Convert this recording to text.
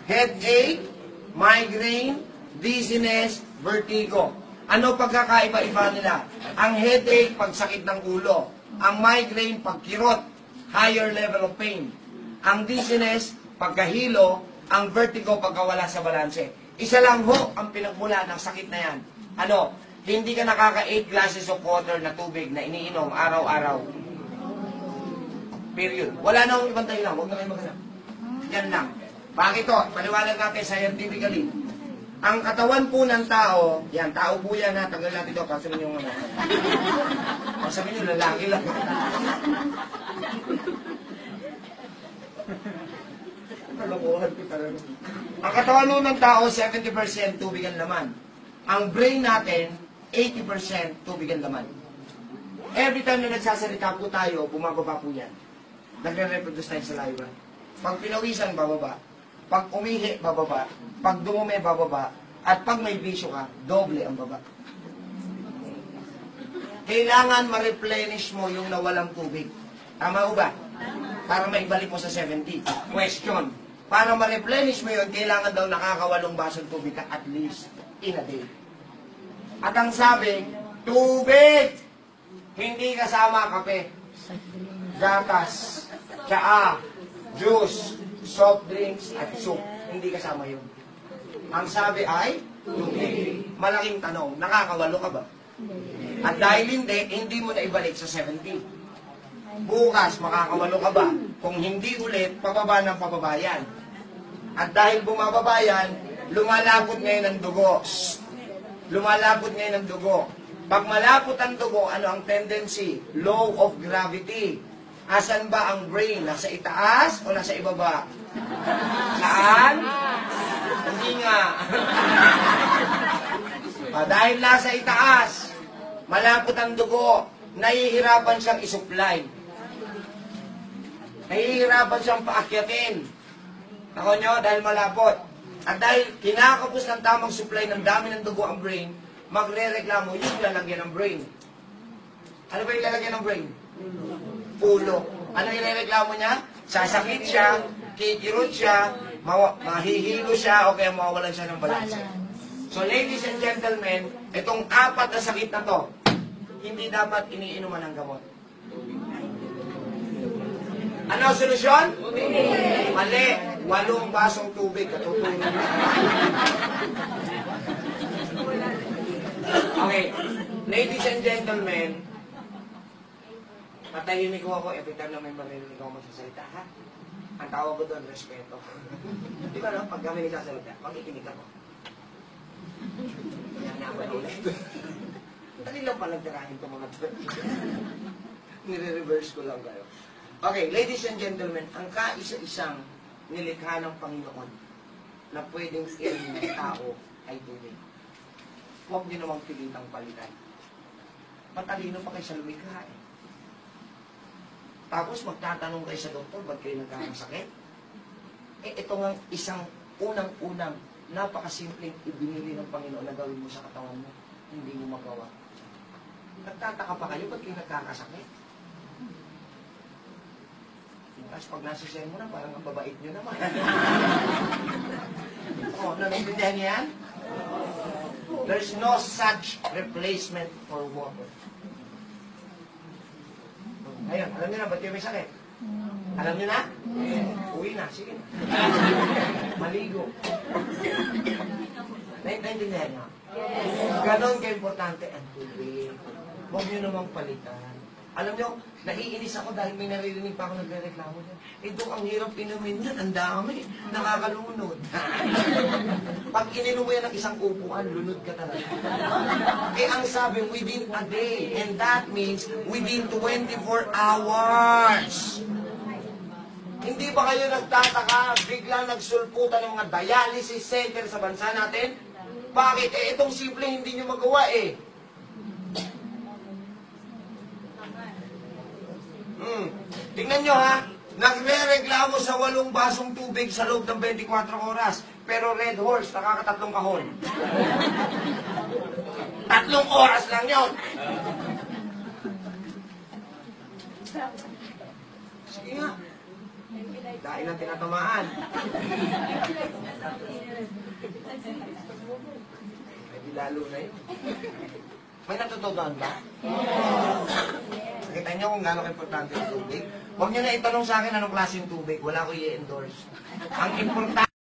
Headache, migraine, dizziness, vertigo. Ano pagkakaiba-iba nila? Ang headache, pagsakit ng ulo. Ang migraine, pagkirot, higher level of pain. Ang dizziness, pagkahilo. Ang vertigo, pagkawala sa balanse. Isa lang ho ang pinagmula ng sakit na yan. Ano? Hindi ka nakaka 8 glasses of water na tubig na iniinom araw-araw. Period. Wala na akong ibang dahilan. Huwag na kayo maghanap. Yan lang. Bakit ito? Paliwanag natin scientifically. Ang katawan po ng tao, yan, tao po yan ha, tanggal natin ito, pasabihin yung ano. Pasabihin nyo, lalaki lang. Kalokohan ko talaga. Ang katawan po ng tao, 70% tubig ang laman. Ang brain natin, 80% tubig ang laman. Every time na nagsasalita po tayo, bumababa po yan. Nagre-reproduce tayo sa live. Pag pinawisan, bababa. Pag umihi, bababa. Pag dumumi, bababa. At pag may bisyo ka, doble ang baba. Kailangan ma-replenish mo yung nawalang tubig. Tama ba? Para maibalik mo sa 70. Question. Para ma-replenish mo yun, kailangan daw nakakawalong basong tubig ka at least in a day. At ang sabi, tubig! Hindi kasama kape, gatas, tsaa, juice, soft drinks, at soup. Hindi kasama yun. Ang sabi ay, tubig. Malaking tanong, nakakawalo ka ba? At dahil hindi mo na ibalik sa 70. Bukas, makakawalo ka ba? Kung hindi ulit, pababa ng pababa yan. At dahil bumababa yan, lumalapot ngayon ang dugo. Lumalapot ngayon ang dugo. Pag malapot ang dugo, ano ang tendency? Law of gravity. Asan ba ang brain? Nasa itaas o nasa ibaba? Saan? Hindi nga. Dahil nasa itaas, malapot ang dugo, nahihirapan siyang isupply. Nahihirapan siyang paakyatin. Ako nyo, dahil malapot. At dahil kinakapos ng tamang supply ng dami ng dugo ang brain, magre-reklamo yung lalagyan ng brain. Ano ba yung lalagyan ng brain? Ulo. Ano yung reklamo niya? Sasakit siya, kikirot siya, mahihilo siya, o kaya mawawalan siya ng balanse. So ladies and gentlemen, itong 4 na sakit na to, hindi dapat iniinuman ng gamot. Ano ang solusyon? Mali. 8 basong tubig. Katutunan. Okay. Ladies and gentlemen, patahimik ko ako every time na may marinig ako magsasalita, ha? Ang tawag ko doon, respeto. Di ba no? Pag kami nagsasalita, makikinig ako. Yan nga ba ulit? Dali lang palang tirahin itong mga to. Nire-reverse ko lang kayo. Okay, ladies and gentlemen, ang kaisa-isang nilikha ng Panginoon na pwedeng irin ng tao ay tubig. Huwag niyo namang pilitang palitan. Matalino pa kayo sa lumikha eh. Tapos magtatanong kayo sa doktor, ba't kayo nagkakasakit? Eh, ito nga isang unang-unang napakasimpleng ibinili ng Panginoon na gawin mo sa katawan mo. Hindi mo magawa. Nagtataka pa kayo, ba't kayo nagkakasakit? Tapos pag nasa-share mo na, parang ang babait nyo naman. Nanaintindihan niya yan? There's no such replacement for water. Ayun, alam niyo na, ba't yung may sakit? Alam niyo na? Uwi na, sige na. Maligo. Naintindihan niyo? Ganon ka-importante ang tubig. Huwag niyo namang palitan. Alam niyo, naiinis ako dahil may naririnig pa ako nagre-reklamo niya. Ito, ang hirap inumin niyan, ang dami, nakakalunod. Pag ininom mo yan ng isang upuan, lunod ka talaga. Eh, ang sabi, within a day. And that means, within 24 hours. Hindi ba kayo nagtataka, biglang nagsulputan ng mga dialysis center sa bansa natin? Bakit? Eh, itong simple hindi nyo magawa eh. Tingnan nyo ha, nagre-reklamo sa 8 basong tubig sa loob ng 24 oras. Pero Red Horse, nakakatatlong kahon. 3 oras lang yun. Sige nga. Dahil ang tinatamaan. Ay, di lalo na yun. May natutunan ba? Nakita niyo kung gano'ng importante yung tubig? Huwag niyo na itanong sa akin anong klaseng tubig. Wala ko i-endorse. Ang importante,